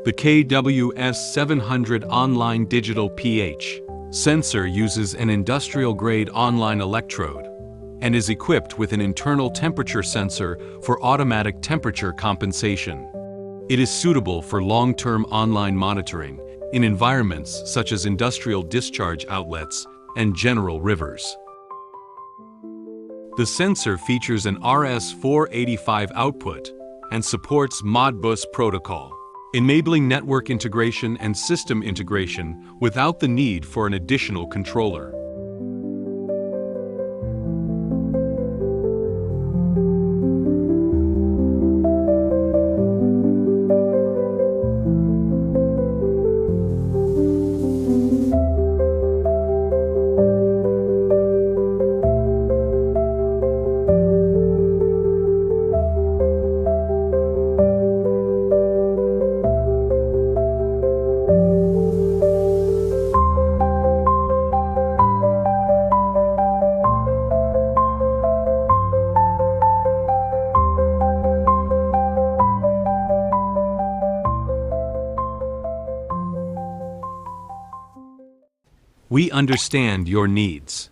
The KWS-700 Online Digital pH sensor uses an industrial-grade online electrode and is equipped with an internal temperature sensor for automatic temperature compensation. It is suitable for long-term online monitoring in environments such as industrial discharge outlets and general rivers. The sensor features an RS-485 output and supports Modbus protocol, enabling network integration and system integration without the need for an additional controller. We understand your needs.